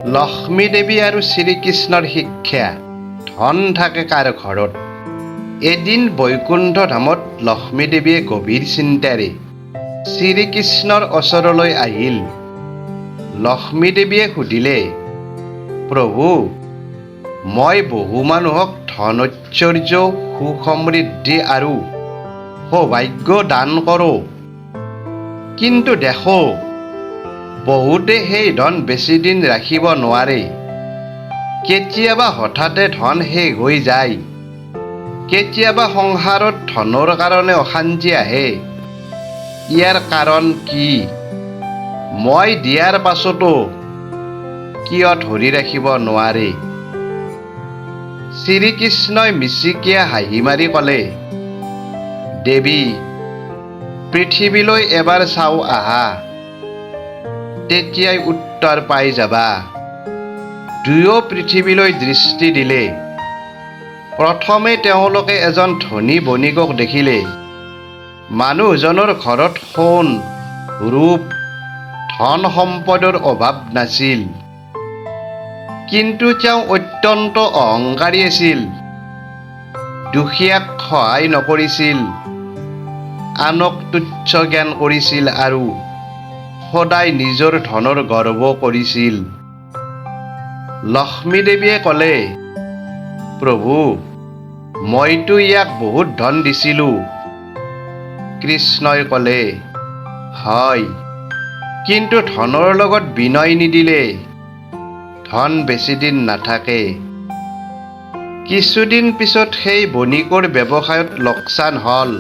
লক্ষ্মী দেৱী আৰু শ্ৰীকৃষ্ণৰ শিক্ষা। ধন থাকে কাৰ ঘৰত। এদিন বৈকুণ্ঠ ধামত লক্ষ্মী দেৱীয়ে গভীৰ চিন্তাৰে শ্ৰীকৃষ্ণৰ ওচৰলৈ আহিল। লক্ষ্মী দেৱীয়ে সুধিলে, প্ৰভু, মই বহু মানুহক ধন ঐশ্বৰ্য, সুখ সমৃদ্ধি আৰু সৌভাগ্য দান কৰোঁ, কিন্তু দেখো বহুতে সেই ধন বেছি দিন ৰাখিব নোৱাৰে। কেতিয়াবা হঠাতে ধন শেষ হৈ যায়, কেতিয়াবা সংসাৰত ধনৰ কাৰণে অশান্তি আহে। ইয়াৰ কাৰণ কি? মই দিয়াৰ পাছতো কিয় ধৰি ৰাখিব নোৱাৰে? শ্ৰীকৃষ্ণই মিচিকিয়া হাঁহি মাৰি ক'লে, দেৱী, পৃথিৱীলৈ এবাৰ চাও আহা, তেতিয়াই উত্তৰ পাই যাবা। দুয়ো পৃথিৱীলৈ দৃষ্টি দিলে। প্ৰথমে তেওঁলোকে এজন ধনী বণিকক দেখিলে। মানুহজনৰ ঘৰত সোণ, ৰূপ, ধন সম্পদৰ অভাৱ নাছিল, কিন্তু তেওঁ অত্যন্ত অহংকাৰী আছিল। দুখীয়াক সহায় নকৰিছিল, আনক তুচ্ছ জ্ঞান কৰিছিল আৰু সদায় নিজৰ ধনৰ গৰ্ব কৰিছিল। লক্ষ্মী দেৱীয়ে ক'লে, প্ৰভু, মইতো ইয়াক বহুত ধন দিছিলোঁ। কৃষ্ণই ক'লে, হয়, কিন্তু ধনৰ লগত বিনয় নিদিলে ধন বেছিদিন নাথাকে। কিছুদিন পিছত সেই বণিকৰ ব্যৱসায়ত লোকচান হ'ল।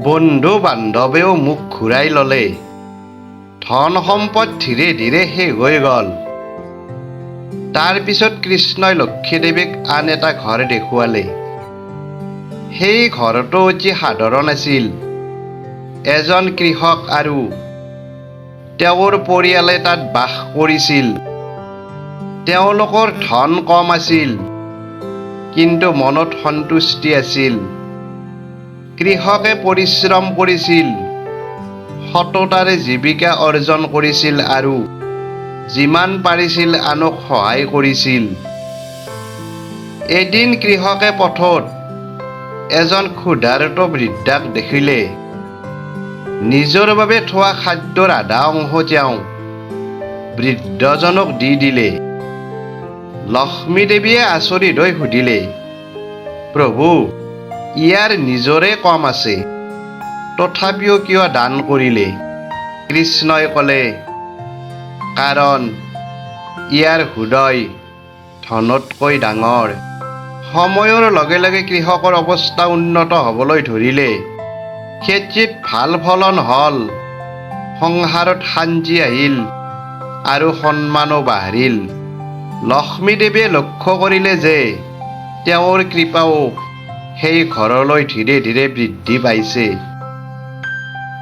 বন্ধু বান্ধৱেও মুখ ঘূৰাই ল'লে। ধন সম্পদ ধীৰে ধীৰে শেষ হৈ গ'ল। তাৰ পিছত কৃষ্ণই লক্ষ্মী দেৱীক আন এটা ঘৰ দেখুৱালে। সেই ঘৰটো অতি সাধাৰণ আছিল। এজন কৃষক আৰু তেওঁৰ পৰিয়ালে তাত বাস কৰিছিল। তেওঁলোকৰ ধন কম আছিল, কিন্তু মনত সন্তুষ্টি আছিল। কৃষকে পৰিশ্ৰম কৰিছিল, সততাৰে জীৱিকা অৰ্জন কৰিছিল আৰু যিমান পাৰিছিল আনক সহায় কৰিছিল। এদিন কৃষকে পথত এজন ক্ষুধাৰ্ত বৃদ্ধাক দেখিলে। নিজৰ বাবে থোৱা খাদ্যৰ আধা অংশ তেওঁ বৃদ্ধজনক দি দিলে। লক্ষ্মী দেৱীয়ে আচৰিত হৈ সুধিলে, প্ৰভু, ইয়াৰ নিজৰে কম আছে, তথাপিও কিয় দান কৰিলে? কৃষ্ণই ক'লে, কাৰণ ইয়াৰ হৃদয় ধনতকৈ ডাঙৰ। সময়ৰ লগে লগে কৃষকৰ অৱস্থা উন্নত হ'বলৈ ধৰিলে। খেতিত ভাল ফলন হ'ল, সংসাৰত শান্তি আহিল আৰু সন্মানো বাঢ়িল। লক্ষ্মী দেৱীয়ে লক্ষ্য কৰিলে যে তেওঁৰ কৃপাও সেই ঘৰলৈ ধীৰে ধীৰে বৃদ্ধি পাইছে।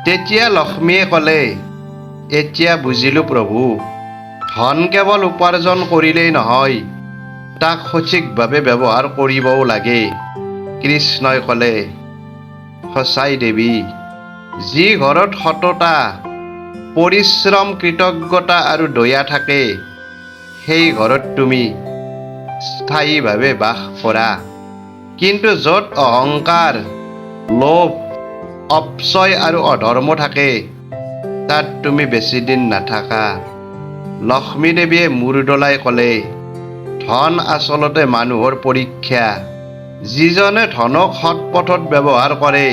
তেতিয়া লক্ষ্মীয়ে ক'লে, এতিয়া বুজিলোঁ প্ৰভু, ধন কেৱল উপাৰ্জন কৰিলেই নহয়, তাক সঠিকভাৱে ব্যৱহাৰ কৰিবও লাগে। কৃষ্ণই ক'লে, সঁচাই দেৱী, যি ঘৰত সততা, পৰিশ্ৰম, কৃতজ্ঞতা আৰু দয়া থাকে, সেই ঘৰত তুমি স্থায়ীভাৱে বাস কৰা। কিন্তু য'ত অহংকাৰ, লোভ, অপচয় আৰু অধৰ্ম থাকে, তাত তুমি বেছিদিন নাথাকা। লক্ষ্মী দেৱীয়ে মূৰ দোলাই ক'লে, ধন আচলতে মানুহৰ পৰীক্ষা। যিজনে ধনক সৎ পথত ব্যৱহাৰ কৰে,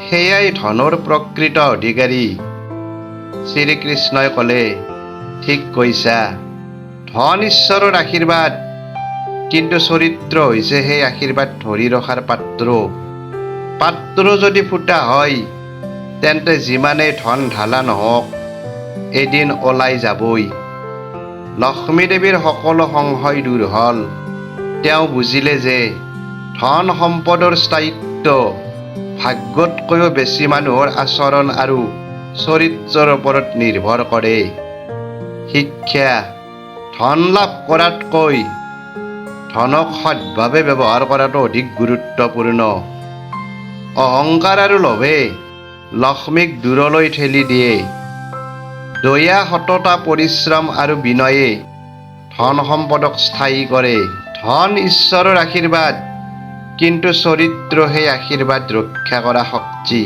সেয়াই ধনৰ প্ৰকৃত অধিকাৰী। শ্ৰীকৃষ্ণই ক'লে, ঠিক কৈছা। ধন ঈশ্বৰৰ আশীৰ্বাদ, কিন্তু চৰিত্ৰ হৈছে সেই আশীৰ্বাদ ধৰি ৰখাৰ পাত্ৰ। পাত্ৰ যদি ফুটা হয়, তেন্তে যিমানেই ধন ঢালা নহওক, এদিন ওলাই যাবই। লক্ষ্মী দেৱীৰ সকলো সংশয় দূৰ হ'ল। তেওঁ বুজিলে যে ধন সম্পদৰ স্থায়িত্ব ভাগ্যতকৈও বেছি মানুহৰ আচৰণ আৰু চৰিত্ৰৰ ওপৰত নিৰ্ভৰ কৰে। শিক্ষা: ধন লাভ কৰাতকৈ ধনক সৎভাৱে ব্যৱহাৰ কৰাটো অধিক গুৰুত্বপূৰ্ণ। অহংকাৰ আৰু লোভে লক্ষ্মীক দূৰলৈ ঠেলি দিয়ে। দয়া, সততা, পৰিশ্ৰম আৰু বিনয়ে ধন সম্পদক স্থায়ী কৰে। ধন ঈশ্বৰৰ আশীৰ্বাদ, কিন্তু চৰিত্ৰ সেই আশীৰ্বাদ ৰক্ষা কৰা শক্তি।